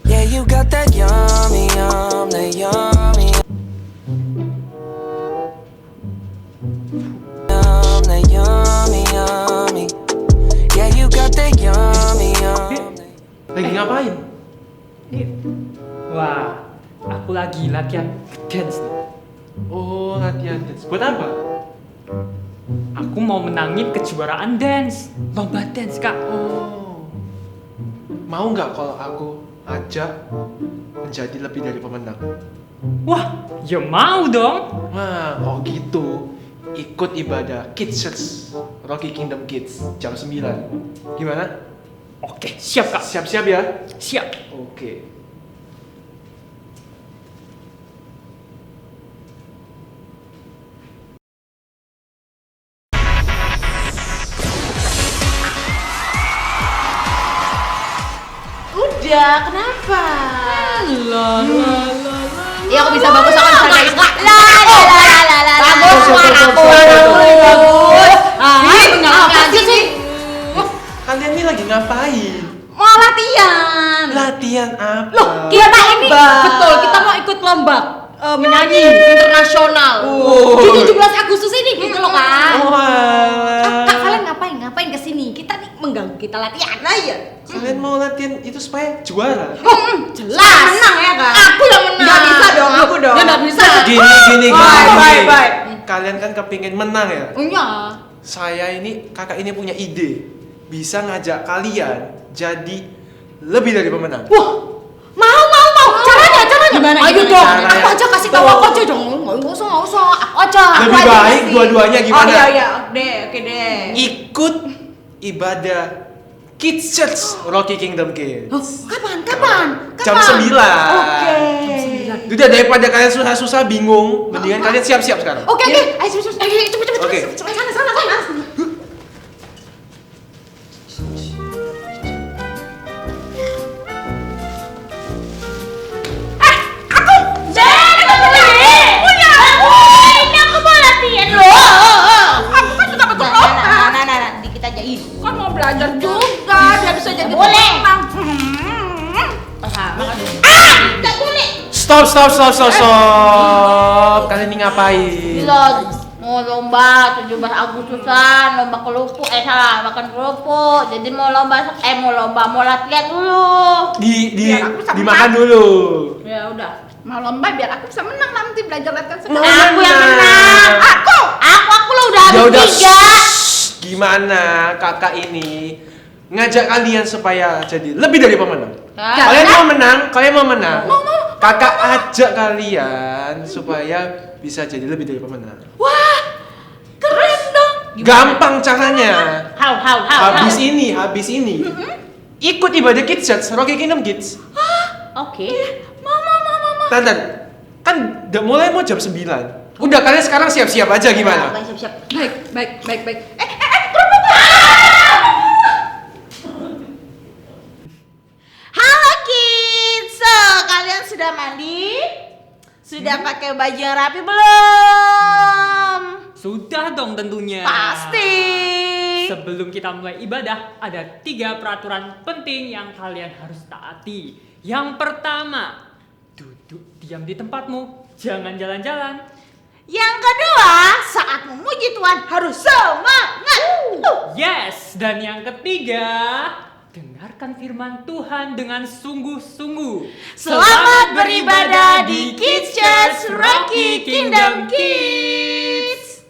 Yeah, you got that yummy, yum, that yummy, yum, that yummy, yummy. Yeah, you got that yummy, yum. Lagi ngapain? Wah, aku lagi latihan dance nih. Oh, latihan dance. Buat apa? Aku mau menangin kejuaraan dance, lomba dance kak. Oh. Mau nggak kalau aku ajak menjadi lebih dari pemenang? Wah, ya mau dong. Wah, oh gitu. Ikut ibadah Kids Church Rocky Kingdom Kids jam 9. Gimana? Oke, siap kak. Siap-siap ya? Siap. Oke. Udah, kenapa? Ya aku bisa bagus akan sana. Bagus suaraku. Bagus. Apa sih? Kalian ini lagi ngapain? Mau latihan. Latihan apa? Loh, kita ini betul, kita mau ikut lomba menyanyi internasional. Di 17 Agustus ini gitu loh kan. Wah. Kak, kalian ngapain kesini? Kita nih mengganggu kita latihan. Nah ya. Kalian mau latihan itu supaya juara? Jelas. Menang ya kan? Aku yang menang. Nggak bisa dong, aku dong. Ya nggak bisa. Gini. Baik. Kalian kan kepingin menang ya? Iya. Kakak ini punya ide. Bisa ngajak kalian jadi lebih dari pemenang. Wah, mau. Caranya. Gimana? Ayo dong, caranya? aku aja kasih tahu aku aja dong. Nggak usah, aku aja. Lebih Aku aja baik kasih. dua-duanya gimana? Oh iya, oke deh. Ikut ibadah Kids Church Rocky Kingdom Kids. Loh, kapan? Jam 9. Oke. Udah, daripada kalian susah-susah bingung, mendingan kalian siap-siap sekarang. Oke. Ayo cepet. Oke. Sana. Dikit aja ini. Kan mau belajar juga, biar bisa jadi Boleh. pemenang. Tidak boleh. Stop. Kalian ini ngapain? Mau lomba 17 Agustusan, lomba makan kerupuk. Jadi mau latihan dulu. Dimakan dulu. Ya udah, mau lomba biar aku bisa menang nanti belajar latihan Mau sekarang. Aku yang menang. Aku lo udah Ya habis udah. 3. Gimana kakak ini ngajak kalian supaya jadi lebih dari pemenang? Nah, Kalian mau menang? Kakak ajak kalian supaya bisa jadi lebih dari pemenang. Wah, keren dong. Gampang caranya. How. Habis ini. Ikut ibadah Kids Church Rocky Kingdom Kids. Oke. Mau. Tantan, kan udah mulai mau jam 9. Udah, kalian sekarang siap-siap aja gimana? Siap. Baik. Halo kids, kalian sudah mandi? Sudah pakai baju yang rapi belum? Sudah dong tentunya. Pasti. Sebelum kita mulai ibadah, ada 3 peraturan penting yang kalian harus taati. Yang pertama, duduk diam di tempatmu, jangan jalan-jalan. Yang kedua, saat memuji Tuhan harus semangat. Yes, dan yang ketiga, dengarkan firman Tuhan dengan sungguh-sungguh. Selamat beribadah di Kids Church Rocky Kingdom Kids.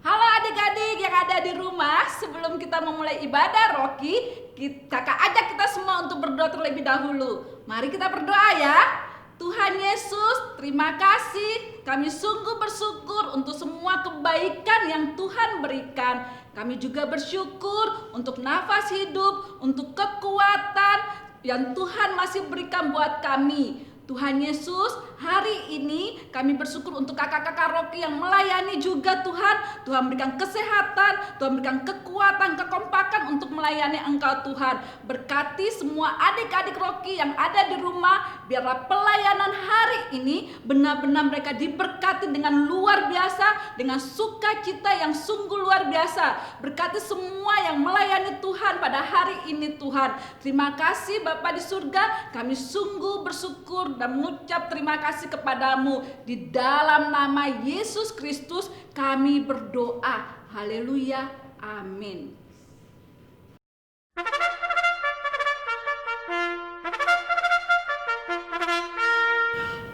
Halo adik-adik yang ada di rumah, sebelum kita memulai ibadah Rocky, kakak ajak kita semua untuk berdoa terlebih dahulu. Mari kita berdoa ya. Tuhan Yesus, terima kasih. Kami sungguh bersyukur untuk semua kebaikan yang Tuhan berikan. Kami juga bersyukur untuk nafas hidup, untuk kekuatan yang Tuhan masih berikan buat kami. Tuhan Yesus, hari ini kami bersyukur untuk kakak-kakak Rocky yang melayani juga Tuhan. Tuhan berikan kesehatan, Tuhan berikan kekuatan, kekompakan untuk melayani Engkau Tuhan. Berkati semua adik-adik Rocky yang ada di rumah, biarlah pelayanan hari ini benar-benar mereka diberkati dengan luar biasa, dengan sukacita yang sungguh luar biasa. Berkati semua yang melayani Tuhan pada hari ini Tuhan. Terima kasih Bapa di surga, kami sungguh bersyukur dan mengucap terima kasih kepadamu. Di dalam nama Yesus Kristus kami berdoa. Haleluya. Amin.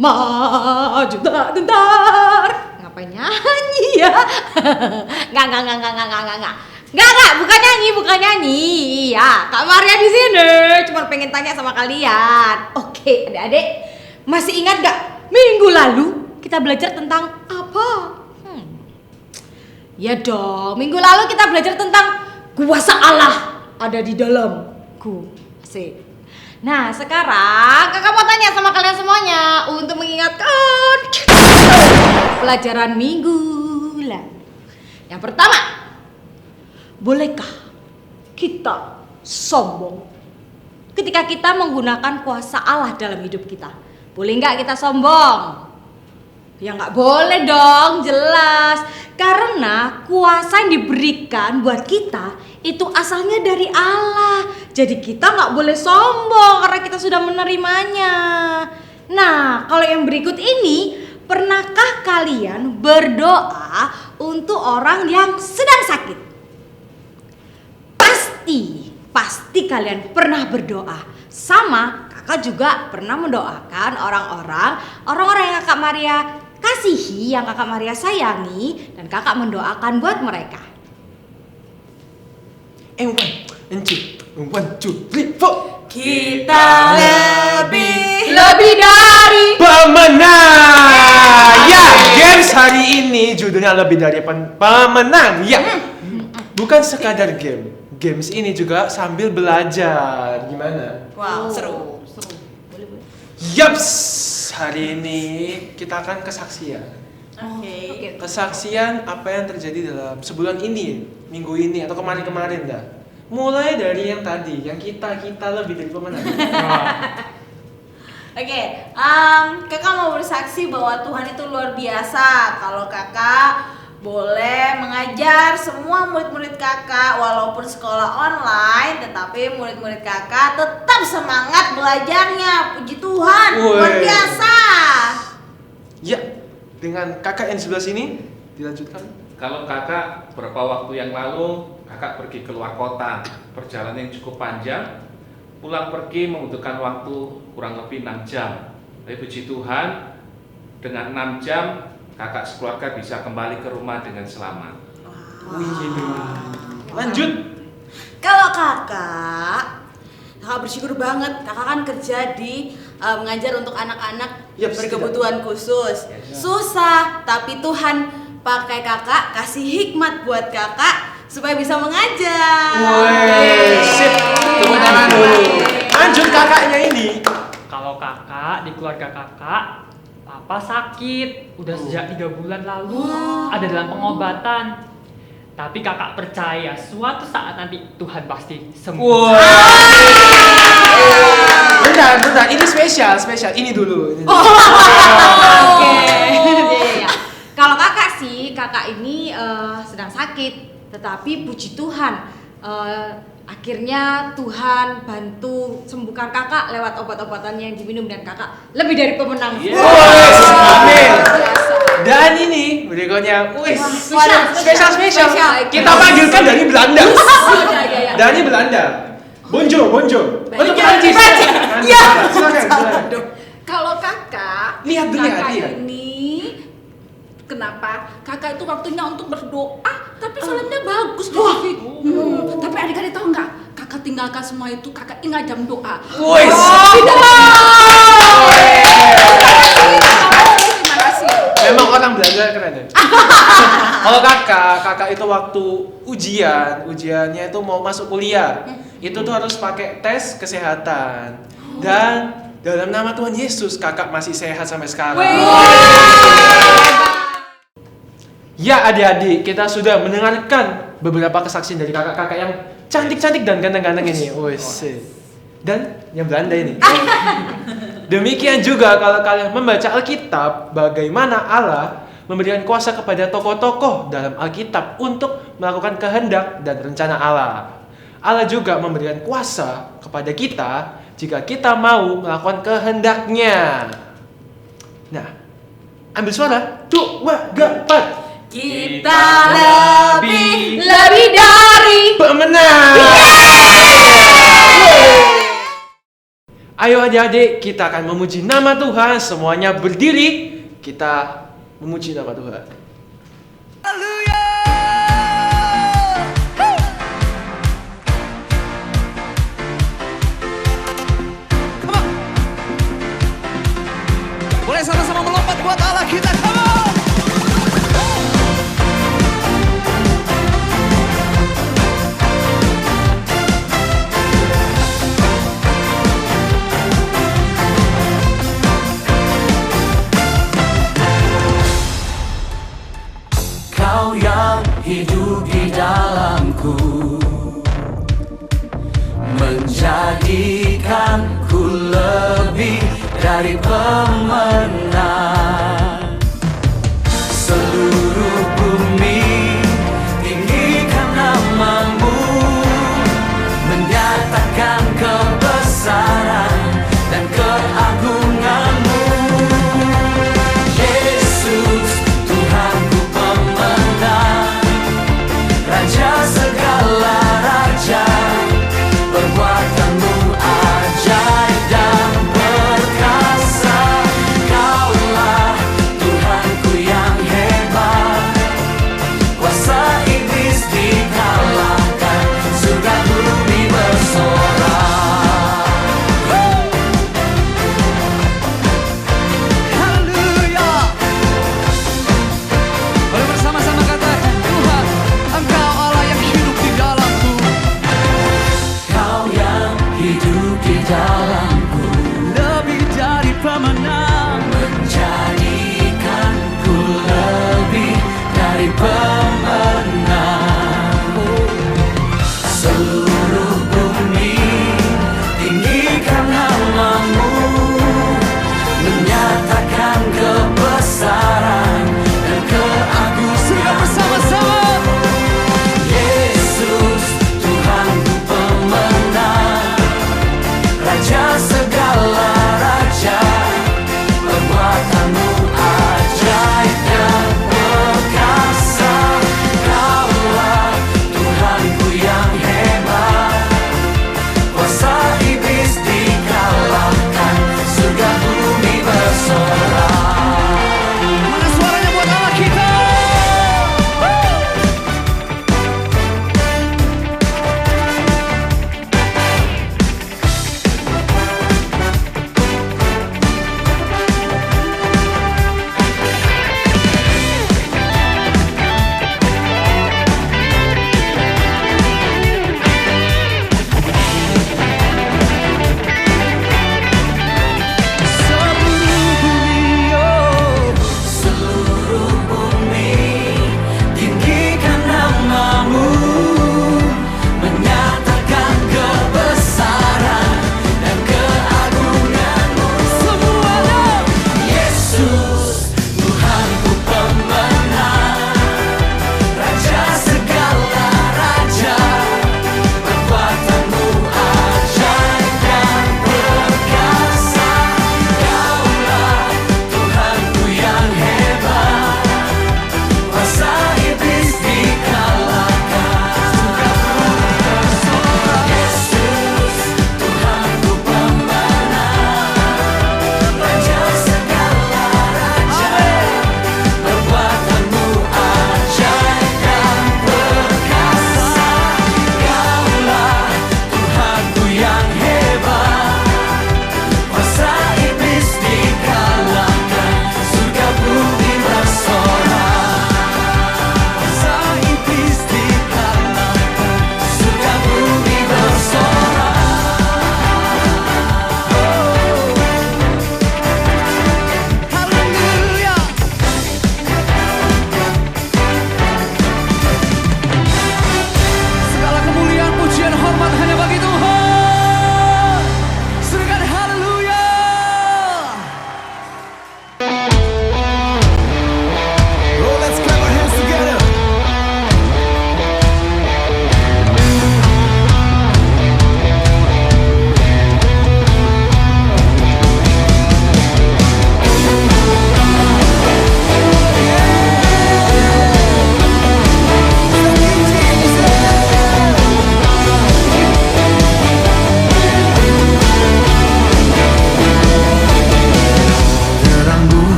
Maju bentar. Ngapain nyanyi ya? Enggak, bukan nyanyi. Ya, Kak Maria di sini. Cuma pengen tanya sama kalian. Oke, adik-adik, masih ingat gak minggu lalu kita belajar tentang apa? Ya dong, minggu lalu kita belajar tentang kuasa Allah ada di dalamku. Asik. Nah, sekarang kakak mau tanya sama kalian semuanya untuk mengingatkan pelajaran minggu lalu. Yang pertama, bolehkah kita sombong ketika kita menggunakan kuasa Allah dalam hidup kita? Boleh nggak kita sombong? Ya nggak boleh dong, jelas. Karena kuasa yang diberikan buat kita itu asalnya dari Allah. Jadi kita nggak boleh sombong karena kita sudah menerimanya. Nah, kalau yang berikut ini, pernahkah kalian berdoa untuk orang yang sedang sakit? Pasti kalian pernah berdoa. Sama kakak juga pernah mendoakan orang-orang yang kakak Maria kasihi, yang kakak Maria sayangi, dan kakak mendoakan buat mereka. One, two, three, four. Kita lebih dari Pemenang. Ya, games hari ini judulnya lebih dari pemenang. Ya, bukan sekadar game. Games ini juga sambil belajar. Gimana? Wow, seru. Boleh. Yaps, hari ini kita akan kesaksian. Oke. Kesaksian apa yang terjadi dalam sebulan ini, minggu ini atau kemarin-kemarin dah. Mulai dari yang tadi, yang kita lebih dari pemenang. Oke, kakak mau bersaksi bahwa Tuhan itu luar biasa. Kalau kakak boleh mengajar semua murid-murid kakak walaupun sekolah online, tetapi murid-murid kakak tetap semangat belajarnya. Puji Tuhan, luar biasa. Ya, dengan kakak yang sebelah sini dilanjutkan. Kalau kakak beberapa waktu yang lalu kakak pergi keluar kota, perjalanan yang cukup panjang, pulang pergi membutuhkan waktu kurang lebih 6 jam. Tapi puji Tuhan, dengan 6 jam kakak sekeluarga bisa kembali ke rumah dengan selamat. Lanjut. Kalau kakak bersyukur banget. Kakak kan kerja di mengajar untuk anak-anak berkebutuhan khusus. Susah, tapi Tuhan pakai kakak, kasih hikmat buat kakak supaya bisa mengajar. Sip. Tepuk tangan dulu. Lanjut kakaknya ini. Kalau kakak di keluarga kakak, papa sakit udah sejak 3 bulan lalu, ada dalam pengobatan. Tapi kakak percaya suatu saat nanti Tuhan pasti sembuh. Bentar, ini spesial. Ini dulu. Oke. Kalau kakak ini sedang sakit, tetapi puji Tuhan, akhirnya Tuhan bantu sembuhkan kakak lewat obat-obatan yang diminum, dan kakak lebih dari pemenang. Amin. Dan ini berikutnya, spesial. Kita panggilkan dari Belanda. Dari Belanda. Bonjour. Untuk Prancis. Ya. Silakan. Kalau kakak Lihat. ini kenapa? Kakak itu waktunya untuk berdoa, tapi salamnya bagus deh. Tapi adik-adik tahu nggak? Kakak tinggalkan semua itu, kakak ingat jam doa. Terima kasih. Memang orang Belanda keren ya. Kalau kakak itu waktu ujiannya itu mau masuk kuliah, itu tuh harus pakai tes kesehatan. Dan dalam nama Tuhan Yesus kakak masih sehat sampai sekarang. Ya adik-adik, kita sudah mendengarkan beberapa kesaksian dari kakak-kakak yang cantik-cantik dan ganteng-ganteng ini. Dan yang Belanda ini. Demikian juga kalau kalian membaca Alkitab, bagaimana Allah memberikan kuasa kepada tokoh-tokoh dalam Alkitab untuk melakukan kehendak dan rencana Allah. Allah juga memberikan kuasa kepada kita jika kita mau melakukan kehendaknya. Nah, ambil suara. 2, 3, 4. Kita Lebih dari Pemenang. Ayo adik-adik, kita akan memuji nama Tuhan. Semuanya berdiri. Kita memuji nama Tuhan. Boleh sama-sama melompat buat Allah kita. Come on! Kau yang hidup di dalamku, menjadikanku lebih dari pemenang. Seluruh bumi tinggikan namamu, menyatakan kebesaran dan keagunganmu. Yesus, Tuhanku pemenang, Raja segala raja, perbuatanmu ajaib dan perkasa. Kaulah Tuhanku yang hebat, kuasa iblis dikalahkan, surga bumi bersorak. Haleluya. Boleh bersama-sama katakan, Tuhan, Engkau Allah yang hidup di dalamku. Kau yang hidup di dalamku, Lebih dari pemenang. menjadikanku lebih dari pemenang. Seluruh bumi tinggikan namamu, menyatakan kebesaran dan Sudah keagungan. bersama-sama. Yesus, Tuhanku pemenang, Raja segala raja,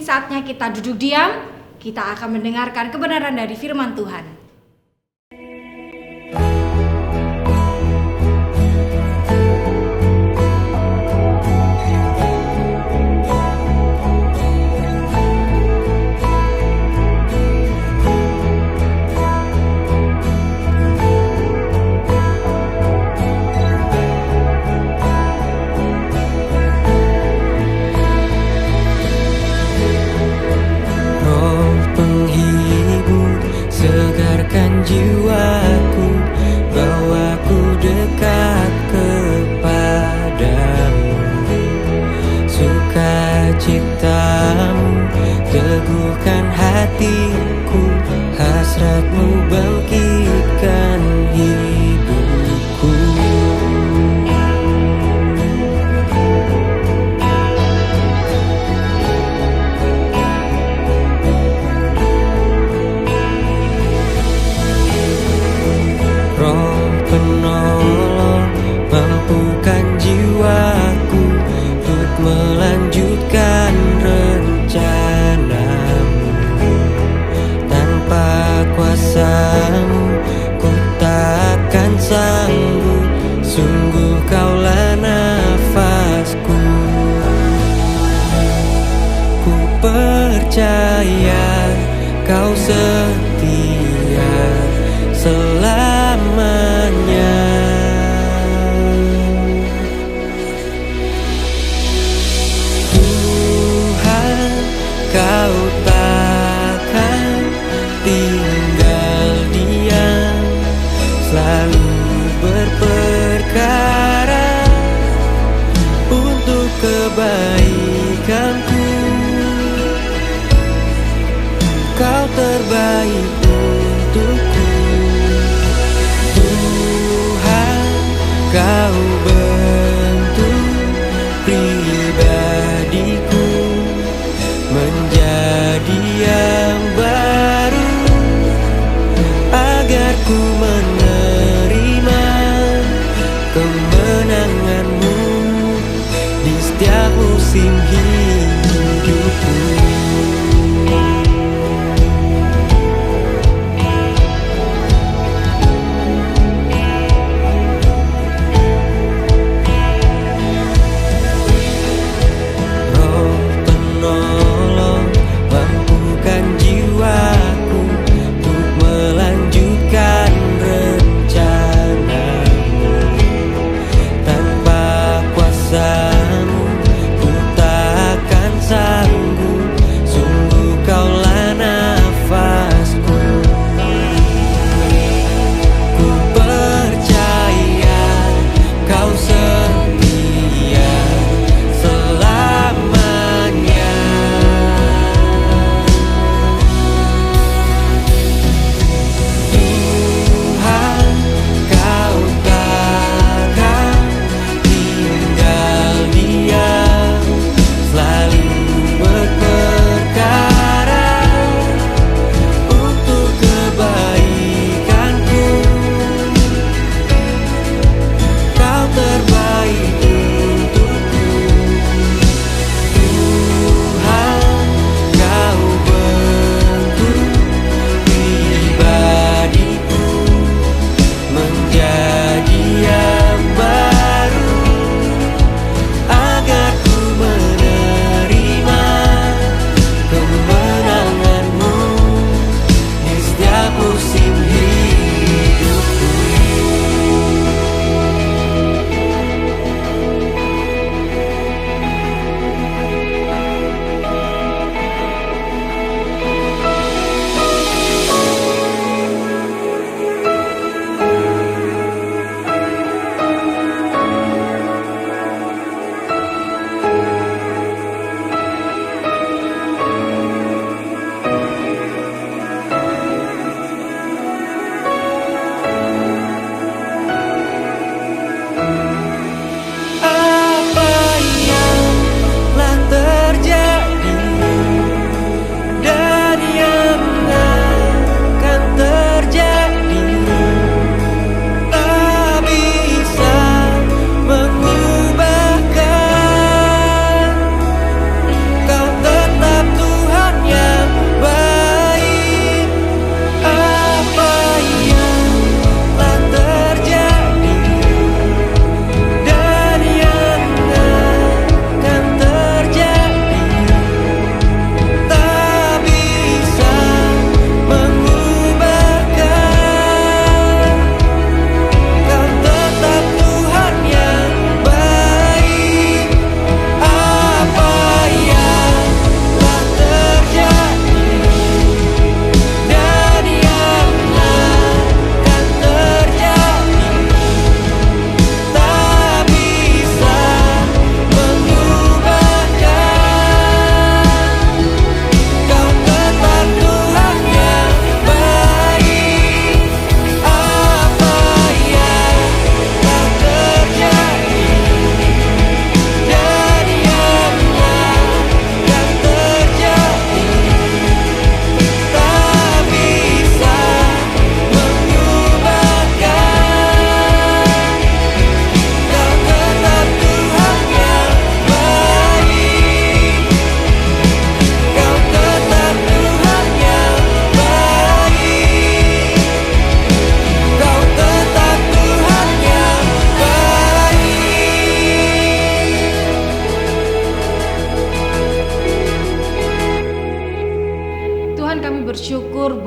saatnya kita duduk diam. Kita akan mendengarkan kebenaran dari firman Tuhan. Segarkan jiwaku, bawaku dekat kepadamu. Sukacitamu teguhkan hatiku, hasratmu bangkitkan hidupku. Penolong, mampukan jiwaku untuk melanjutkan rencanamu. Tanpa kuasamu ku takkan sanggup, sungguh kaulah nafasku. Ku percaya kau setia selamanya. Tuhan, kau takkan tinggal diam, selalu berperkara untuk kebaikanku. Kau terbaik untukku. Kau bentuk pribadiku menjadi yang baru, agar ku menerima kemenanganmu di setiap musim hidupku. Ku takkan sanggup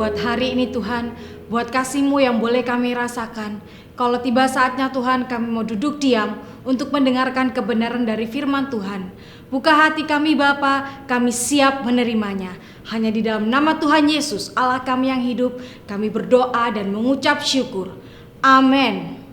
buat hari ini Tuhan, buat kasih-Mu yang boleh kami rasakan. Kalau tiba saatnya Tuhan, kami mau duduk diam untuk mendengarkan kebenaran dari firman Tuhan. Buka hati kami Bapa, kami siap menerimanya. Hanya di dalam nama Tuhan Yesus, Allah kami yang hidup, kami berdoa dan mengucap syukur. Amin.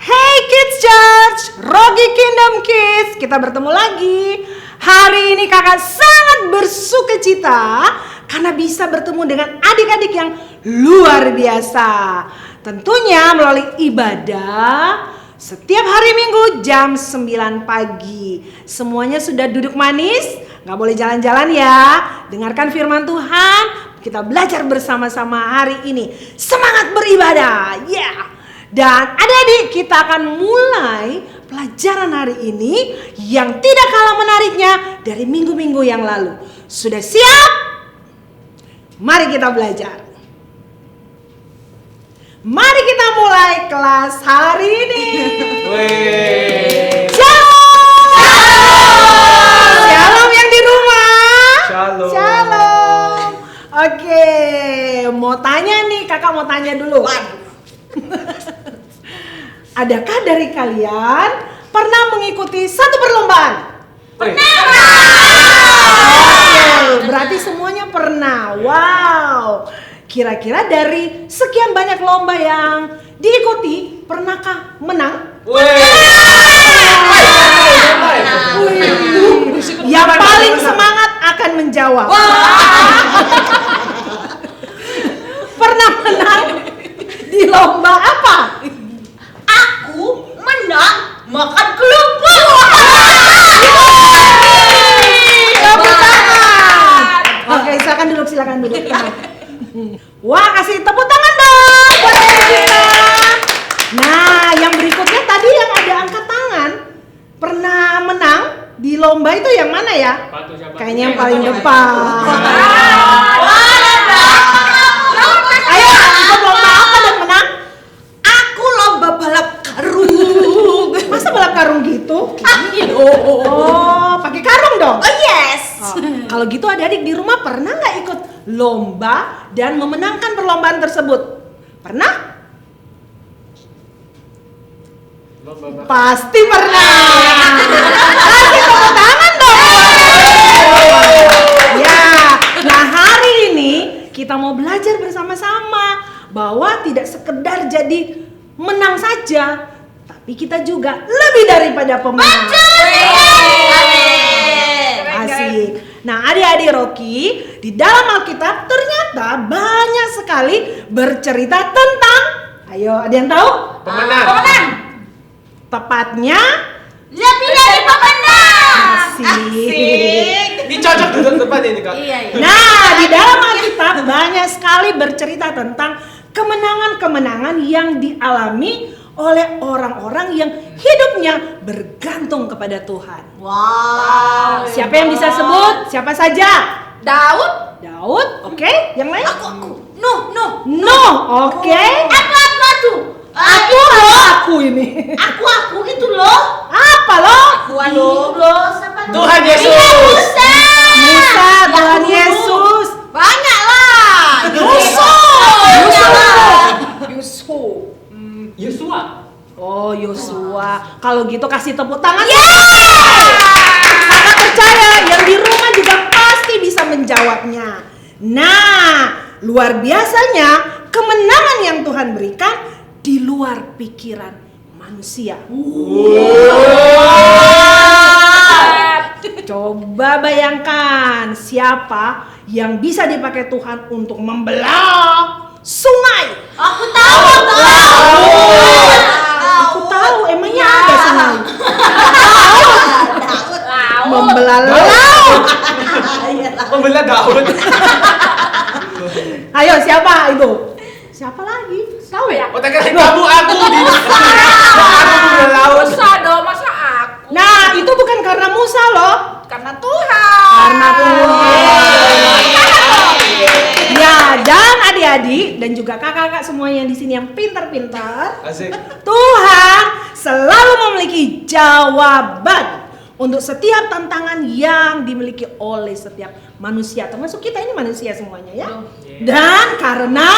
Hey Kids Church, Rogi Kingdom Kids, kita bertemu lagi. Hari ini kakak sangat bersukacita karena bisa bertemu dengan adik-adik yang luar biasa. Tentunya melalui ibadah setiap hari Minggu jam 9 pagi. Semuanya sudah duduk manis, gak boleh jalan-jalan ya. Dengarkan firman Tuhan, kita belajar bersama-sama hari ini. Semangat beribadah, yeah. Dan adik-adik, kita akan mulai pelajaran hari ini yang tidak kalah menariknya dari minggu-minggu yang lalu. Sudah siap? Mari kita belajar. Mari kita mulai kelas hari ini. Shalom! Shalom yang di rumah. Shalom. Oke, mau tanya nih, kakak mau tanya dulu. Adakah dari kalian pernah mengikuti satu perlombaan? Pernah. Oke, berarti semuanya pernah. Wow. Kira-kira dari sekian banyak lomba yang diikuti, pernahkah menang? Yang paling semangat akan menjawab. Pernah menang di lomba apa? Aku menang makan kelompok. Oke, silakan duduk. Wah, kasih tepuk tangan dong buat kita. Nah, yang berikutnya tadi yang ada angkat tangan pernah menang di lomba itu yang mana ya? Kayaknya yang paling depan. Ayo, ikut lomba apa dan menang? Aku lomba balap karung. Masa balap karung gitu? Iya. Oh, pakai karung dong? Oh yes. Oh, kalau gitu adik-adik di rumah pernah nggak ikut lomba dan memenangkan perlombaan tersebut? Pernah? Pasti pernah. Kasih tepuk tangan dong. Ya, nah hari ini kita mau belajar bersama-sama bahwa tidak sekedar jadi menang saja, tapi kita juga lebih daripada pemenang. Asik. Nah, adik-adik Rocky, di dalam Alkitab ternyata banyak sekali bercerita tentang, ayo ada yang tahu? Pemenang. Tepatnya Lebih dari pemenang. asik. Ini cocok duduk depan ini kak. Iya. Nah, di dalam Alkitab banyak sekali bercerita tentang kemenangan-kemenangan yang dialami oleh orang-orang yang hidupnya bergantung kepada Tuhan. Wow. Siapa yang bisa sebut? Siapa saja? Daud, Oke. Yang lain? Aku. No. No, oke. Aku. Aku ini. Aku itu loh. Apa loh? Loh. Siapa loh? Tuhan Yesus. Musa, Tuhan Yakobo. Yesus. Banyak lah. Yosua. Oh, Yosua. Kalau gitu kasih tepuk tangan. Kakak percaya yang di rumah juga pasti bisa menjawabnya. Nah, luar biasanya kemenangan yang Tuhan berikan di luar pikiran manusia. Coba bayangkan siapa yang bisa dipakai Tuhan untuk membelah sungai. Aku tahu. Aku tahu, emangnya ada sungai. Tahu. Membelah laut. Membelah Daud. Ayo siapa itu? Siapa lagi? Tahu ya? Oh, tak kira kamu aku di membelah laut. Musa dong, masa aku? Nah, itu bukan karena Musa loh. Karena Tuhan. Karena Tuhan. Ya, dan adik-adik dan juga kakak-kakak semua yang di sini yang pintar-pintar, Asik. Tuhan selalu memiliki jawaban untuk setiap tantangan yang dimiliki oleh setiap manusia, termasuk kita ini manusia semuanya ya. Dan karena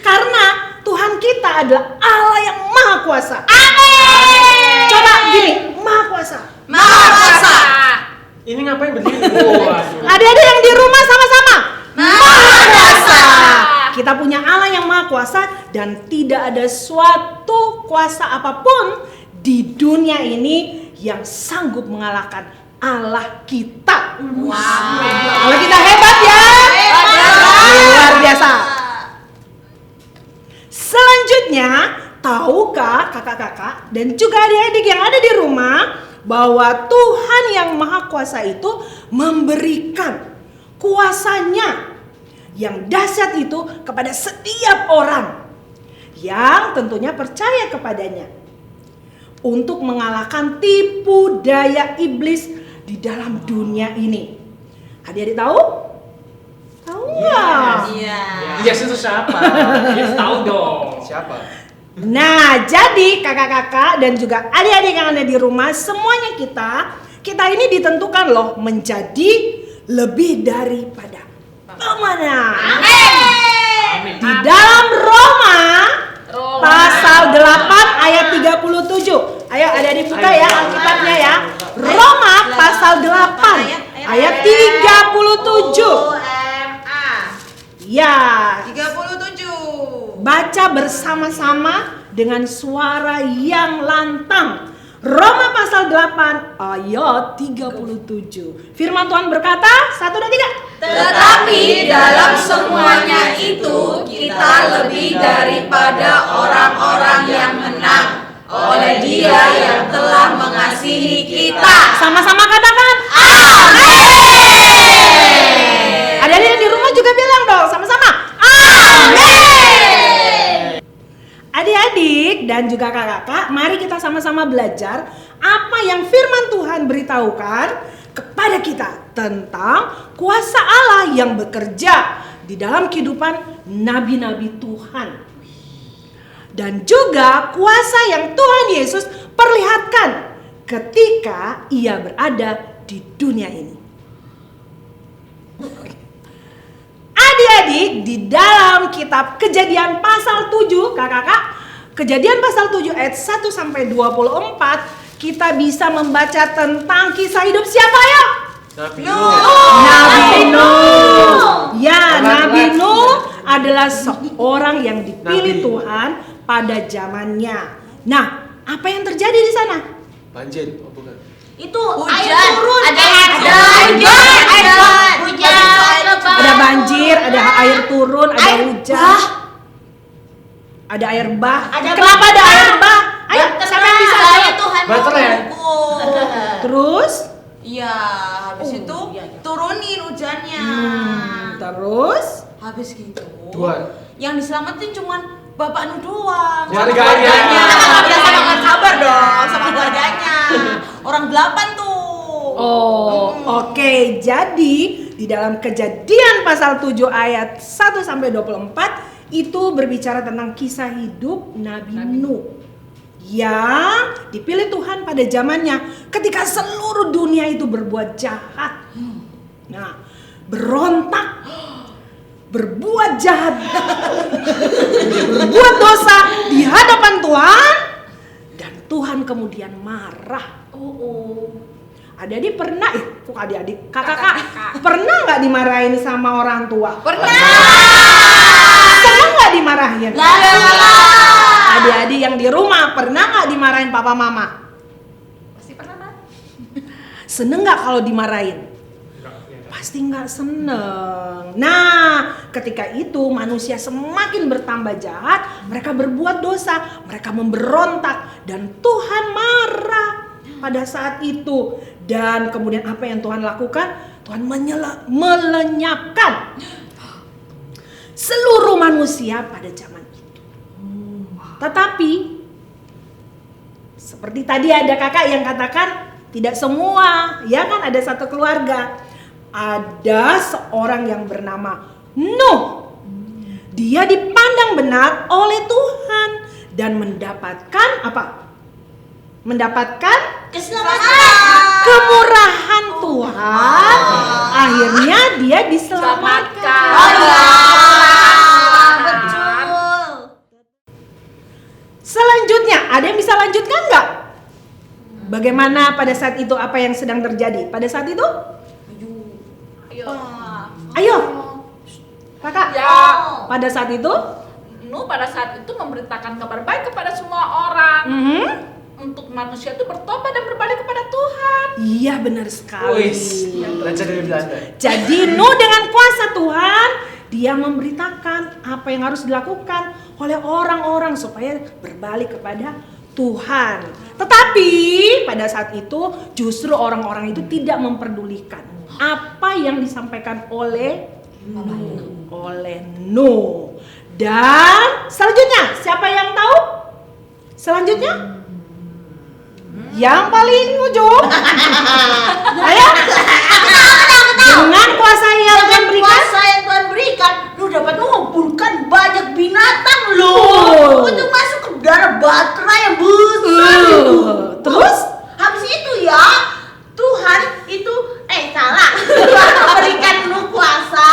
karena Tuhan kita adalah Allah yang Maha Kuasa. Amin. Coba gini, Maha Kuasa. Maha Kuasa. Ini ngapain berdiri? Waduh. Adik-adik yang di rumah sama-sama. Maha Kuasa. Kita punya Allah yang Maha Kuasa dan tidak ada suatu kuasa apapun di dunia ini yang sanggup mengalahkan Allah kita. Allah kita hebat ya. Luar biasa. Selanjutnya, tahukah kakak-kakak dan juga adik-adik yang ada di rumah bahwa Tuhan yang Maha Kuasa itu memberikan kuasanya yang dahsyat itu kepada setiap orang yang tentunya percaya kepadanya untuk mengalahkan tipu daya iblis di dalam dunia ini. Adik-adik tahu? Tahu nggak? Iya. Yes, itu siapa? Yes, tahu dong. Siapa? Nah, jadi kakak-kakak dan juga adik-adik yang ada di rumah, semuanya kita ini ditentukan loh menjadi lebih daripada pemenang. Amin. Di dalam Roma pasal 8 ayat 37. Ayo adik-adik buka ya Alkitabnya ya. Roma pasal 8 ayat 37. Ya, 37. baca bersama-sama dengan suara yang lantang. Roma pasal 8 ayat 37. Firman Tuhan berkata, 1, 2, 3. Tetapi dalam semuanya itu kita lebih daripada orang-orang yang menang oleh Dia yang telah mengasihi kita. Sama-sama katakan Amin. Adik-adik yang di rumah juga bilang dong sama-sama Amin. Adik-adik dan juga kakak-kakak, mari kita sama-sama belajar apa yang firman Tuhan beritahukan kepada kita tentang kuasa Allah yang bekerja di dalam kehidupan nabi-nabi Tuhan. Dan juga kuasa yang Tuhan Yesus perlihatkan ketika Ia berada di dunia ini. Adik-adik, di dalam kitab Kejadian pasal 7, kakak-kakak, Kejadian pasal 7 ayat 1 sampai 24, kita bisa membaca tentang kisah hidup siapa ya? Nabi Nabi Nuh. Ya, Nabi Nuh adalah seorang yang dipilih Nabi. Tuhan pada zamannya. Nah, apa yang terjadi di sana? Banjir, oh bukan. Itu Hujan. air turun. Ada Hujan. Ada banjir, ada air turun, ada hujan. Ada air bah. Kenapa ada air bah? Ayo, siapa yang bisa Saya jawab? Tuhan Baterai. Terus? Terus? Iya, habis itu turunin hujannya. Terus? Habis gitu. Dua. Yang diselamatin cuman Bapak Nuh doang. Keluarganya. Biasa makan sabar dong sama keluarganya. Orang 8 tuh. Oh, oke. Jadi di dalam Kejadian pasal 7 ayat 1 sampai 24 itu berbicara tentang kisah hidup Nabi Nuh yang dipilih Tuhan pada zamannya ketika seluruh dunia itu berbuat jahat. Nah, berontak, berbuat jahat, berbuat dosa di hadapan Tuhan, dan Tuhan kemudian marah. Adik-adik pernah, kok adik-adik, kakak-kakak pernah nggak dimarahin sama orang tua? Pernah. Seneng nggak dimarahin? Adik-adik yang di rumah pernah nggak dimarahin papa mama? Pasti pernah, Mas. Seneng nggak kalau dimarahin? Pasti nggak seneng. Nah, ketika itu manusia semakin bertambah jahat, mereka berbuat dosa, mereka memberontak, dan Tuhan marah pada saat itu. Dan kemudian apa yang Tuhan lakukan? Tuhan melenyapkan seluruh manusia pada zaman itu. Tetapi seperti tadi ada kakak yang katakan tidak semua, ya kan, ada satu keluarga. Ada seorang yang bernama Nuh. Dia dipandang benar oleh Tuhan dan mendapatkan apa? Mendapatkan Keselamatan. kemurahan Tuhan akhirnya dia diselamatkan. Oh iya. Selanjutnya, ada yang bisa lanjutkan nggak? Bagaimana pada saat itu, apa yang sedang terjadi pada saat itu? Ayo, kakak. Ya. Pada saat itu? Nuh pada saat itu memberitakan kabar baik kepada semua orang. Untuk manusia itu bertobat dan berbalik kepada Tuhan. Iya, benar sekali. Wis, belajar dari Belanda. Jadi Nuh dengan kuasa Tuhan, dia memberitakan apa yang harus dilakukan oleh orang-orang supaya berbalik kepada Tuhan. Tetapi pada saat itu justru orang-orang itu tidak memperdulikan apa yang disampaikan oleh Nuh. Dan selanjutnya, siapa yang tahu? Selanjutnya? Yang paling ujung. Ayo. Dengan kuasa yang Tuhan berikan. Kuasa yang Tuhan berikan, lu dapat mengumpulkan banyak binatang loh. Untuk masuk ke dalam batra yang besar itu. Terus? Habis itu ya, Tuhan itu Tuhan memberikan lu kuasa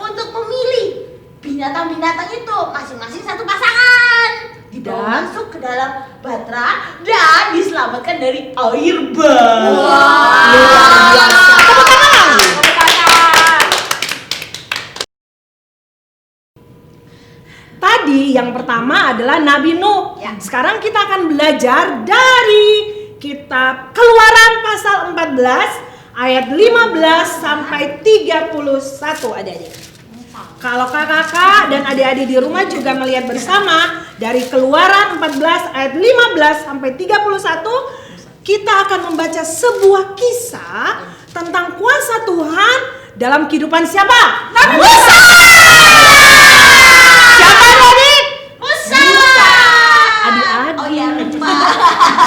untuk memilih binatang-binatang itu masing-masing satu pasangan. Dibawa masuk ke dalam batra dan diselamatkan dari air bah. Luar biasa. Tepuk tangan. Tadi yang pertama adalah Nabi Nuh. Sekarang kita akan belajar dari kitab Keluaran pasal 14 ayat 15 sampai 31 adik-adik. Kalau kakak-kakak dan adik-adik di rumah juga melihat bersama dari Keluaran 14 ayat 15 sampai 31, kita akan membaca sebuah kisah tentang kuasa Tuhan dalam kehidupan siapa? Nabi Musa. Siapa adik? Musa. Adik-adik. Oh ya, lupa.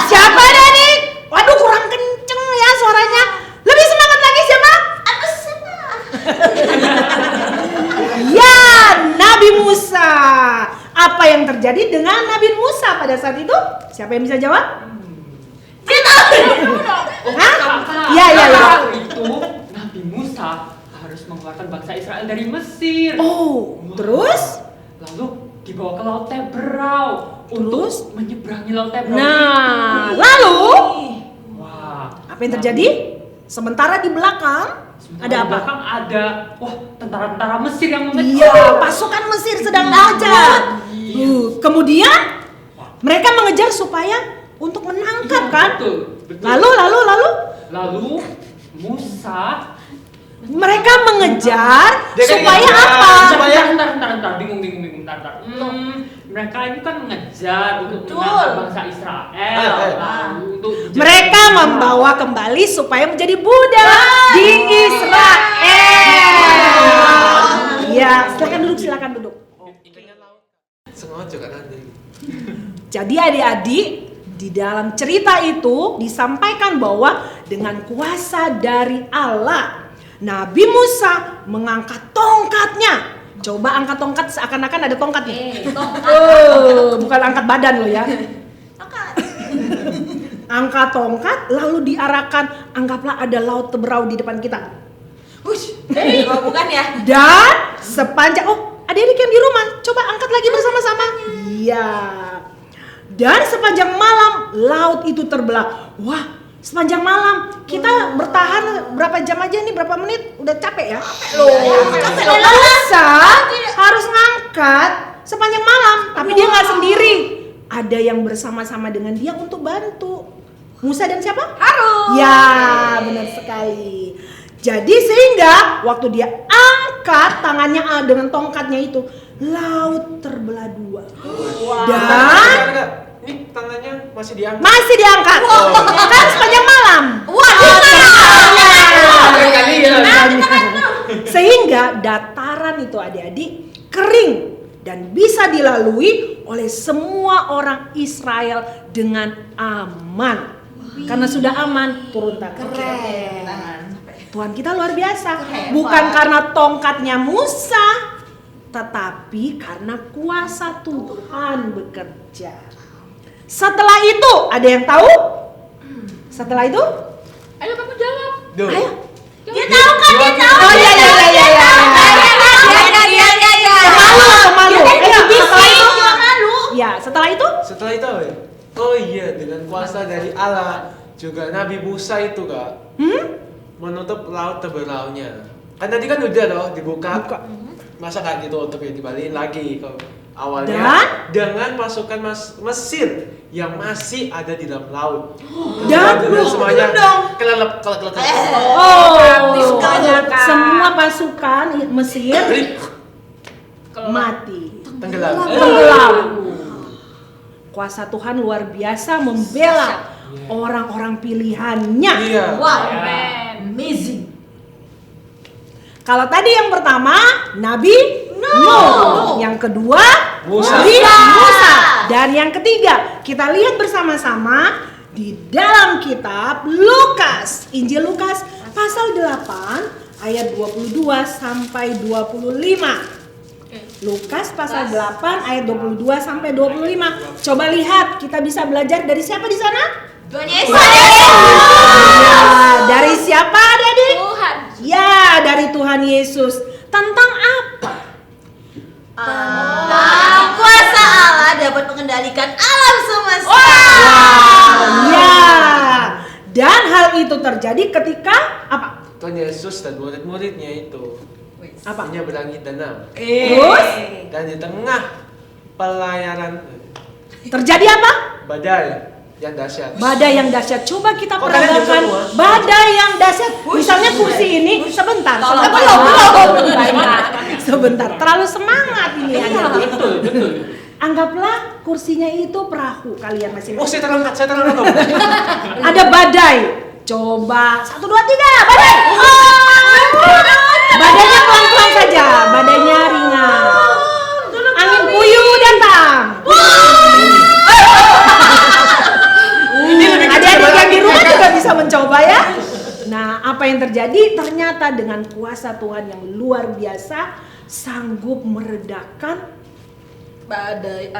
Siapa adik? Waduh, kurang kenceng ya suaranya. Lebih semangat lagi siapa? Aku siapa? Ya, Nabi Musa. Apa yang terjadi dengan Nabi Musa pada saat itu? Siapa yang bisa jawab? Hah? Ya. Itu Nabi Musa harus mengeluarkan bangsa Israel dari Mesir. Oh, terus? Lalu dibawa ke Laut Tebrau untuk menyeberangi Laut Tebrau. Nah, lalu Wah, apa yang terjadi? Sementara di belakang ada di apa? belakang ada tentara-tentara Mesir yang mengejar. Iya, pasukan Mesir sedang mengejar. Kemudian mereka mengejar supaya untuk menangkap kan? Betul. Lalu Musa mereka mengejar supaya mengejar apa? Bentar, bingung, bentar. Mereka ini kan mengejar untuk menangkap bangsa Israel. Lalu untuk Mereka membawa kembali supaya menjadi budak di Israel. Ya, silakan duduk. Sengaja kan ada. Jadi adik-adik, di dalam cerita itu disampaikan bahwa dengan kuasa dari Allah, Nabi Musa mengangkat tongkatnya. Coba angkat tongkat seakan-akan ada tongkatnya. Bukan angkat badan loh ya. Angkat tongkat lalu diarahkan, anggaplah ada Laut Tebrau di depan kita. Bukan ya? Dan sepanjang, adik-adik yang di rumah, coba angkat lagi bersama-sama. Iya. Dan sepanjang malam laut itu terbelah. Wah, sepanjang malam kita bertahan berapa jam aja nih, berapa menit? Udah capek ya? Musa harus ngangkat sepanjang malam, tapi dia nggak sendiri. Ada yang bersama-sama dengan dia untuk bantu. Musa dan siapa? Harun. Ya, benar sekali. Jadi sehingga waktu dia angkat tangannya dengan tongkatnya itu, laut terbelah dua. Dan ini tangannya masih diangkat. masih diangkat. Kan sepanjang malam. Sehingga dataran itu adik-adik kering dan bisa dilalui oleh semua orang Israel dengan aman. Karena sudah aman, turun tangan. Tuhan kita luar biasa. Bukan karena tongkatnya Musa, tetapi karena kuasa Tuhan bekerja. Setelah itu, ada yang tahu? Setelah itu? Ayo kamu jawab. Ayo. Dia tahu kan, dia tahu. Oh iya. Pemalu. Ya, setelah itu? Setelah itu apa ya? Oh iya, dengan kuasa dari Allah juga Nabi Musa itu kak menutup laut teberaunya. Kan tadi kan udah loh dibuka. Masa nggak ditutup ya, dibalikin lagi ke awalnya dengan pasukan Mesir yang masih ada di dalam laut. Dan semuanya kelelep. Semua pasukan Mesir mati. Tenggelam. Kuasa Tuhan luar biasa membela orang-orang pilihannya. Iya. Wow, amazing. Kalau tadi yang pertama Nabi Nuh, yang kedua Musa. Musa, dan yang ketiga kita lihat bersama-sama di dalam kitab Lukas, Injil Lukas pasal 8 ayat 22 sampai 25. Lukas pasal 8 ayat 22 sampai 25. Coba lihat, kita bisa belajar dari siapa di sana? Tuhan Yesus. Ya, dari siapa adik-adik? Tuhan. Ya, dari Tuhan Yesus. Tentang apa? Kuasa Allah dapat mengendalikan alam semesta. Ya. Dan hal itu terjadi ketika apa? Tuhan Yesus dan murid-muridnya itu Apa? menyeberangi danau. Terus Dan di tengah pelayaran terjadi apa? badai yang dahsyat. Badai yang dahsyat. Coba kita Oh, kalian peragakan juga semua? badai yang dahsyat. Misalnya kursi ini sebentar. Sebentar. Terlalu semangat ini adik-adik. Betul. Anggaplah kursinya itu perahu kalian masing-masing. Oh, saya terangkat dong. Ada badai. Coba 1, 2, 3 badai. Badainya pelan-pelan saja. Badainya ringan. Angin puyuh datang. Adik-adik yang di rumah juga bisa mencoba ya. Nah, apa yang terjadi? Ternyata dengan kuasa Tuhan yang luar biasa sanggup meredakan Badai.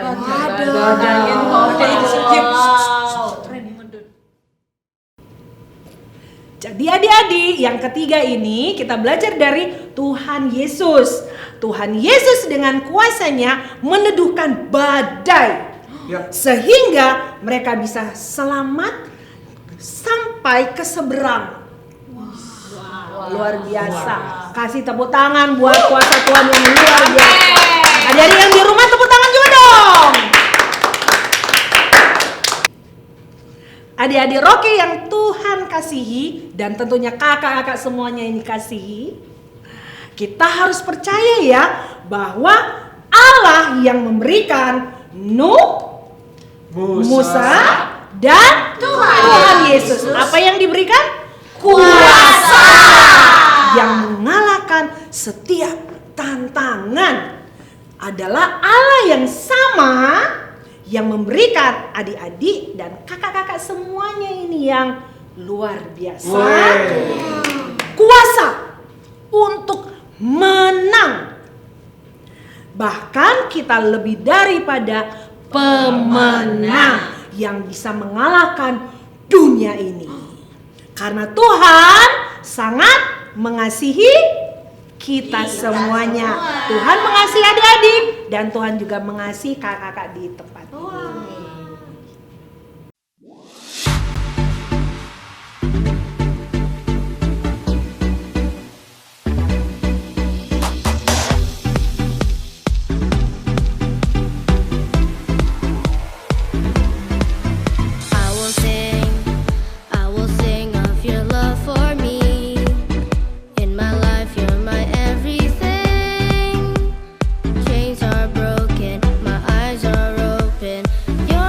Jadi adik-adik, yang ketiga ini kita belajar dari Tuhan Yesus. Tuhan Yesus dengan kuasanya meneduhkan badai. Ya. Sehingga mereka bisa selamat sampai ke seberang. Luar biasa. Kasih tepuk tangan buat kuasa Tuhan yang luar biasa. Adik-adik yang di rumah tepuk tangan juga dong. Adik-adik Rocky yang Tuhan kasihi dan tentunya kakak-kakak semuanya ini kasihi. Kita harus percaya ya bahwa Allah yang memberikan Nuh, Musa dan Tuhan Yesus. Apa yang diberikan? Kuasa yang mengalahkan setiap tantangan. Adalah Allah yang sama yang memberikan adik-adik dan kakak-kakak semuanya ini yang luar biasa. Kuasa untuk menang. Bahkan kita lebih daripada pemenang yang bisa mengalahkan dunia ini. Karena Tuhan sangat mengasihi kita semuanya. Tuhan mengasihi adik-adik dan Tuhan juga mengasihi kakak-kakak di tempat ini. I will sing of your love for me. In my life, you're my everything. Chains are broken, my eyes are open. You're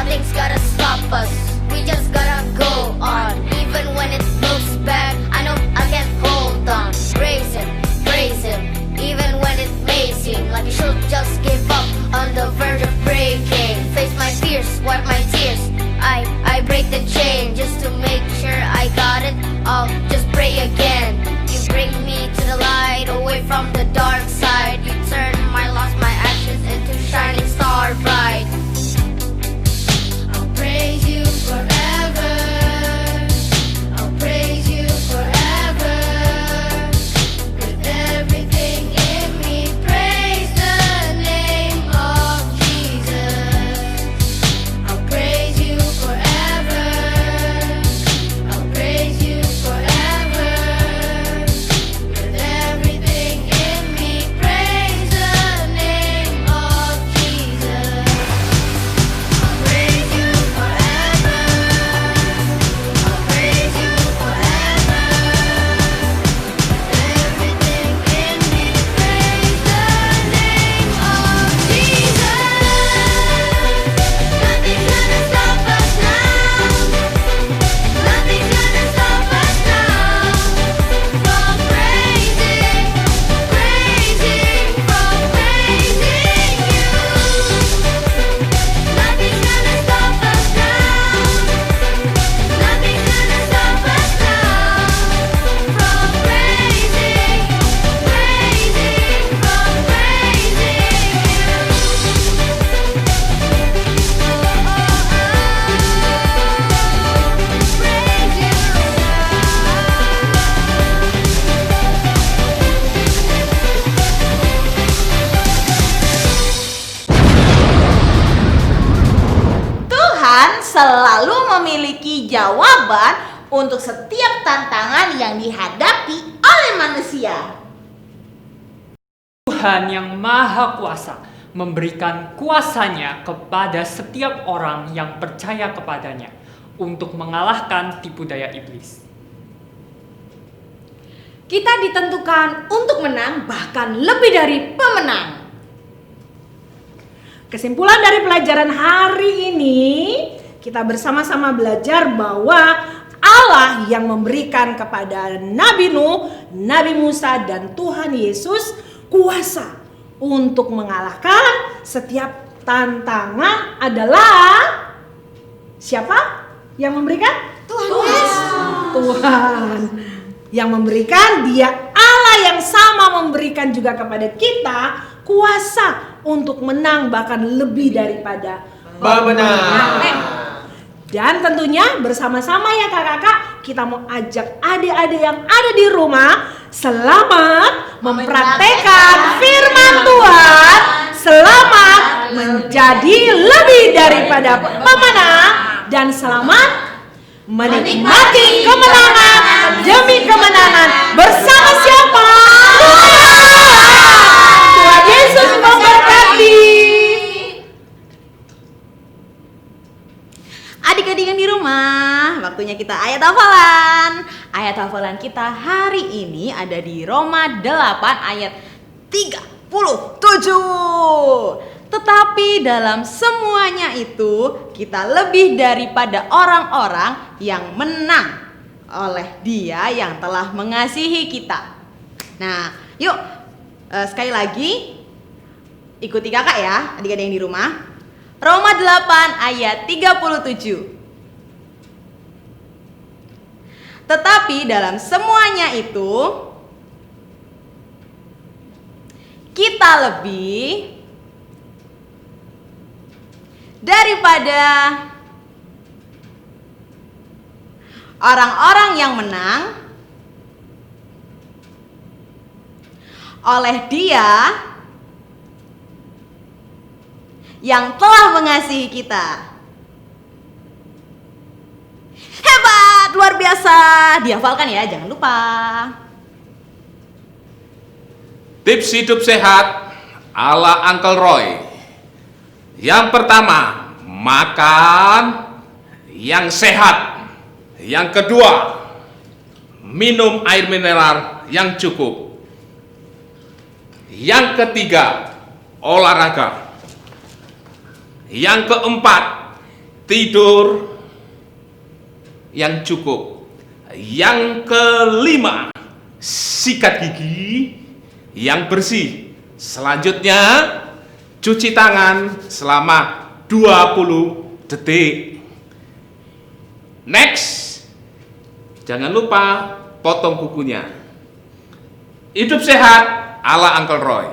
Nothing's gonna stop us. We just gotta go on. Even when it looks bad, I know I can hold on. Praise him, even when it may seem like you should just give up on the verge of breaking. Face my fears, wipe my tears. I break the chain just to make sure I got it. I'll just pray again. You bring me to the light, away from the dark side. You turn my loss, my ashes into shining star bright. I'll praise you forever. I'll praise you forever. With everything in me, praise the name of Jesus. I'll praise you forever. I'll praise you forever. With everything in me, praise the name of Jesus. I'll praise you forever. I'll praise you forever. With everything in me, praise the name of Jesus. Nothing's gonna stop us now. Nothing's gonna stop us now from praising, from praising you. Nothing's gonna stop us now. Nothing's gonna stop us now from praising, from praising you. Tuhan selalu memiliki jawaban untuk setiap tantangan yang dihadapi oleh manusia. Tuhan yang Maha Kuasa memberikan kuasanya kepada setiap orang yang percaya kepadanya untuk mengalahkan tipu daya iblis. Kita ditentukan untuk menang, bahkan lebih dari pemenang. Kesimpulan dari pelajaran hari ini, kita bersama-sama belajar bahwa Allah yang memberikan kepada Nabi Nuh, Nabi Musa, dan Tuhan Yesus kuasa untuk mengalahkan setiap tantangan adalah siapa yang memberikan? Tuhan. Tuhan yang memberikan, Dia Allah yang sama memberikan juga kepada kita kuasa untuk menang, bahkan lebih daripada Benar. Dan tentunya bersama-sama ya kakak-kakak, kita mau ajak adik-adik yang ada di rumah selamat mempraktekkan firman Tuhan, selamat menjadi lebih daripada pemenang, dan selamat menikmati kemenangan demi kemenangan bersama siapa? Tuhan Yesus memberkati. Adik-adik yang di rumah, waktunya kita ayat hafalan. Ayat hafalan kita hari ini ada di Roma 8 ayat 37. Tetapi dalam semuanya itu kita lebih daripada orang-orang yang menang oleh Dia yang telah mengasihi kita. Nah, yuk sekali lagi ikuti kakak ya, adik-adik yang di rumah. Roma 8 ayat 37. Tetapi dalam semuanya itu kita lebih daripada orang-orang yang menang oleh Dia yang telah mengasihi kita. Hebat, luar biasa. Dihafalkan ya, jangan lupa. Tips hidup sehat ala Uncle Roy. Yang pertama, makan yang sehat. Yang kedua, minum air mineral yang cukup. Yang ketiga, olahraga. Yang keempat, tidur yang cukup. Yang kelima, sikat gigi yang bersih. Selanjutnya, cuci tangan selama 20 detik. Next, jangan lupa potong kukunya. Hidup sehat ala Uncle Roy.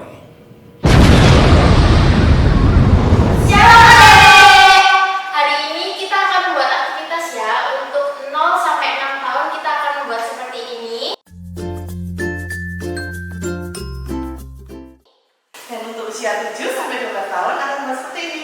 Hari ini kita akan membuat aktivitas ya. Untuk 0 sampai 6 tahun kita akan membuat seperti ini. Dan untuk usia 7 sampai 12 tahun akan membuat seperti ini.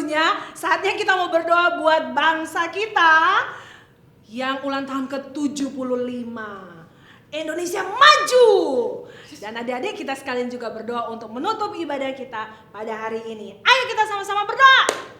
tentunya saatnya kita mau berdoa buat bangsa kita yang ulang tahun ke-75. Indonesia maju. Dan adik-adik kita sekalian juga berdoa untuk menutup ibadah kita pada hari ini. Ayo kita sama-sama berdoa.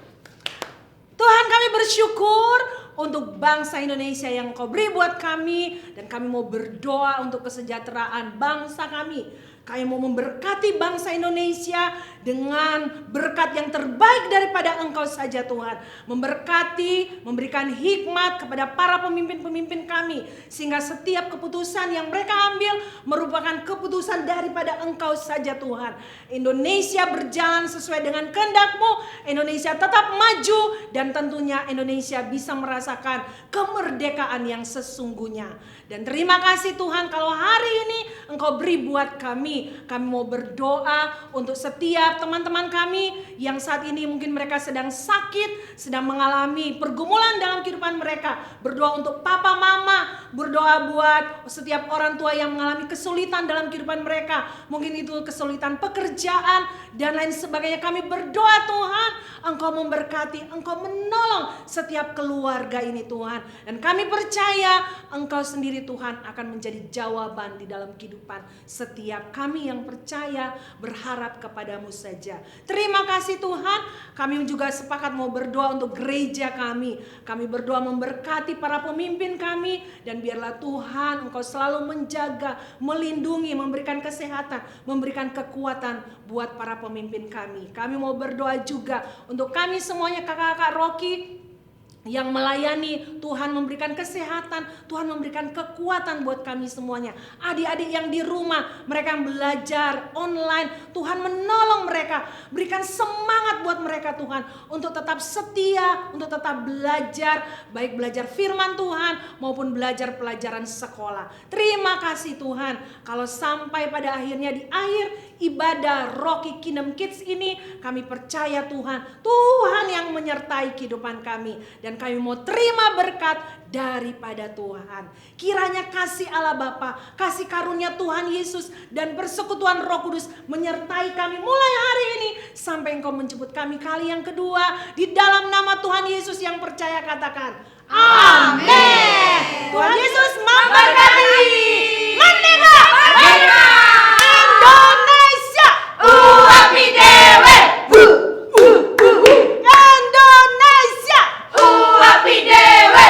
Tuhan, kami bersyukur untuk bangsa Indonesia yang Kau beri buat kami. Dan kami mau berdoa untuk kesejahteraan bangsa kami. Kami mau memberkati bangsa Indonesia dengan berkat yang terbaik daripada Engkau saja Tuhan. Memberkati, memberikan hikmat kepada para pemimpin-pemimpin kami. Sehingga setiap keputusan yang mereka ambil merupakan keputusan daripada Engkau saja Tuhan. Indonesia berjalan sesuai dengan kehendak-Mu. Indonesia tetap maju dan tentunya Indonesia bisa merasakan kemerdekaan yang sesungguhnya. Dan terima kasih Tuhan kalau hari ini Engkau beri buat kami. Kami mau berdoa untuk setiap teman-teman kami yang saat ini mungkin mereka sedang sakit, sedang mengalami pergumulan dalam kehidupan mereka. Berdoa untuk papa mama, berdoa buat setiap orang tua yang mengalami kesulitan dalam kehidupan mereka. Mungkin itu kesulitan pekerjaan dan lain sebagainya. Kami berdoa Tuhan, Engkau memberkati, Engkau menolong setiap keluarga ini Tuhan. Dan kami percaya Engkau sendiri Tuhan akan menjadi jawaban di dalam kehidupan setiap kami yang percaya berharap kepadamu saja. Terima kasih Tuhan. Kami juga sepakat mau berdoa untuk gereja kami. Kami berdoa memberkati para pemimpin kami. Dan biarlah Tuhan Engkau selalu menjaga, melindungi, memberikan kesehatan, memberikan kekuatan buat para pemimpin kami. Kami mau berdoa juga untuk kami semuanya kakak-kakak Rocky yang melayani. Tuhan memberikan kesehatan, Tuhan memberikan kekuatan buat kami semuanya. Adik-adik yang di rumah, mereka yang belajar online, Tuhan menolong mereka. Berikan semangat buat mereka Tuhan, untuk tetap setia, untuk tetap belajar, baik belajar firman Tuhan maupun belajar pelajaran sekolah. Terima kasih Tuhan, kalau sampai pada akhirnya di akhir ibadah Rocky Kingdom Kids ini, kami percaya Tuhan, Tuhan yang menyertai kehidupan kami. Dan kami mau terima berkat daripada Tuhan. Kiranya kasih Allah Bapa, kasih karunia Tuhan Yesus dan persekutuan Roh Kudus menyertai kami mulai hari ini sampai Engkau menjemput kami kali yang kedua. Di dalam nama Tuhan Yesus yang percaya katakan amin. Tuhan Yesus memberkati. Merdeka! Merdeka! Indonesia! Uapi dewe! Indonesia! Uapi dewe!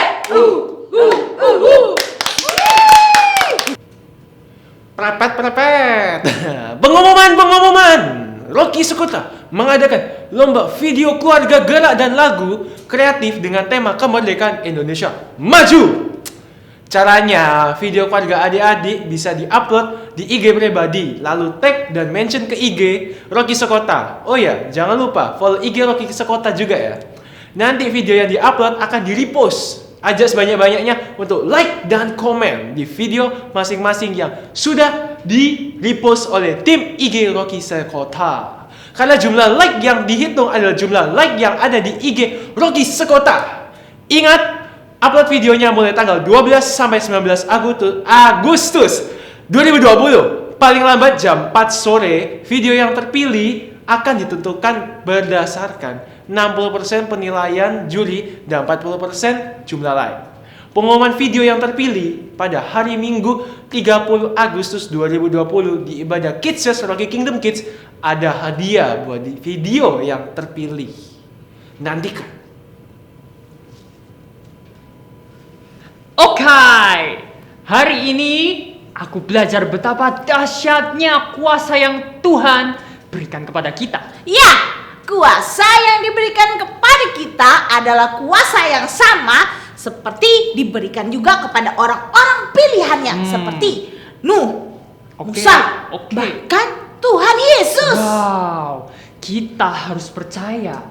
Prepet. Pengumuman. Rocky Sekota mengadakan lomba video keluarga gerak dan lagu kreatif dengan tema kemerdekaan Indonesia Maju. Caranya, video keluarga adik-adik bisa diupload di IG pribadi, lalu tag dan mention ke IG Rocky Sekota. Oh ya, jangan lupa follow IG Rocky Sekota juga ya. Nanti video yang diupload akan di-repost. Ajak sebanyak-banyaknya untuk like dan komen di video masing-masing yang sudah di-repost oleh tim IG Rocky Sekota. Karena jumlah like yang dihitung adalah jumlah like yang ada di IG Rocky Sekota. Ingat, upload videonya mulai tanggal 12 sampai 19 Agustus 2020. Paling lambat jam 4 sore, video yang terpilih akan ditentukan berdasarkan 60% penilaian juri dan 40% jumlah like. Pengumuman video yang terpilih pada hari Minggu 30 Agustus 2020 di ibadah Kids Church Rocky Kingdom Kids ada hadiah buat di video yang terpilih. Nantikan. Oke, hari ini aku belajar betapa dahsyatnya kuasa yang Tuhan berikan kepada kita. Ya, kuasa yang diberikan kepada kita adalah kuasa yang sama seperti diberikan juga kepada orang-orang pilihannya seperti Nuh, Musa, bahkan Tuhan Yesus. Wow, kita harus percaya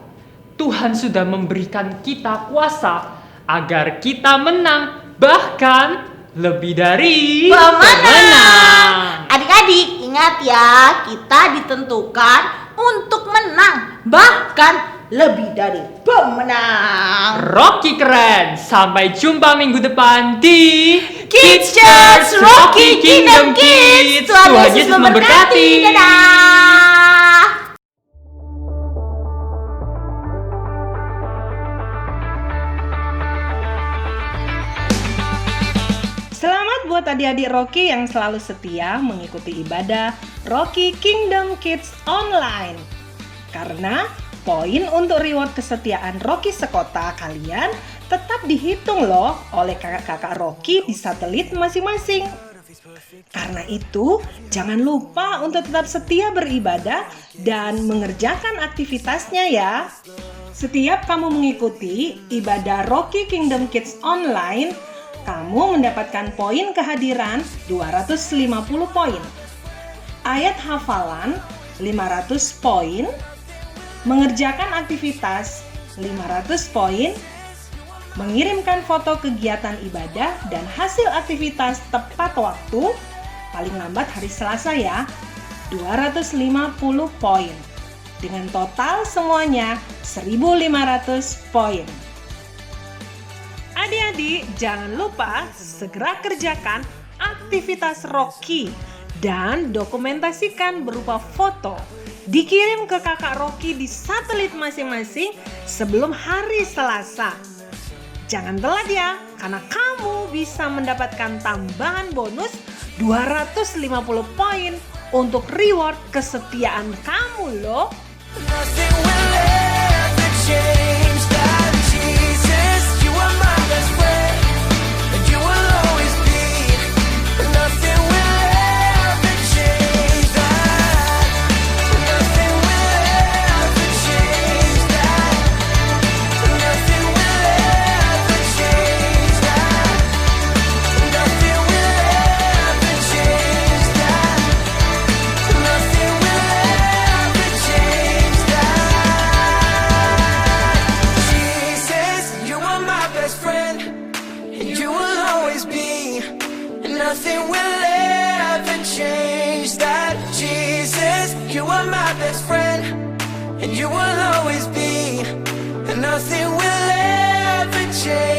Tuhan sudah memberikan kita kuasa agar kita menang, bahkan lebih dari pemenang. Adik-adik ingat ya, kita ditentukan untuk menang, bahkan lebih dari pemenang. Rocky keren. Sampai jumpa minggu depan di Kids Church Rocky Kingdom Kids. Tuhan Yesus memberkati. Dadah. buat adik-adik Rocky yang selalu setia mengikuti ibadah Rocky Kingdom Kids Online. Karena poin untuk reward kesetiaan Rocky sekota kalian tetap dihitung loh oleh kakak-kakak Rocky di satelit masing-masing. Karena itu, jangan lupa untuk tetap setia beribadah dan mengerjakan aktivitasnya ya. Setiap kamu mengikuti ibadah Rocky Kingdom Kids Online, kamu mendapatkan poin kehadiran 250 poin. Ayat hafalan 500 poin, mengerjakan aktivitas 500 poin, mengirimkan foto kegiatan ibadah dan hasil aktivitas tepat waktu, paling lambat hari Selasa ya, 250 poin. Dengan total semuanya 1.500 poin. Adik-adik, jangan lupa segera kerjakan aktivitas Rocky dan dokumentasikan berupa foto. Dikirim ke kakak Rocky di satelit masing-masing sebelum hari Selasa. Jangan telat ya, karena kamu bisa mendapatkan tambahan bonus 250 poin untuk reward kesetiaan kamu loh. Nothing will ever change that, Jesus. You are my best friend, and you will always be. Nothing will ever change that. Nothing will ever change that. Nothing will ever change that. Nothing will ever change that. Nothing will ever change that. Jesus, you are my best friend, and you will always be. Nothing will ever change that. Jesus, you are my best friend, and you will always be. Nothing will ever change.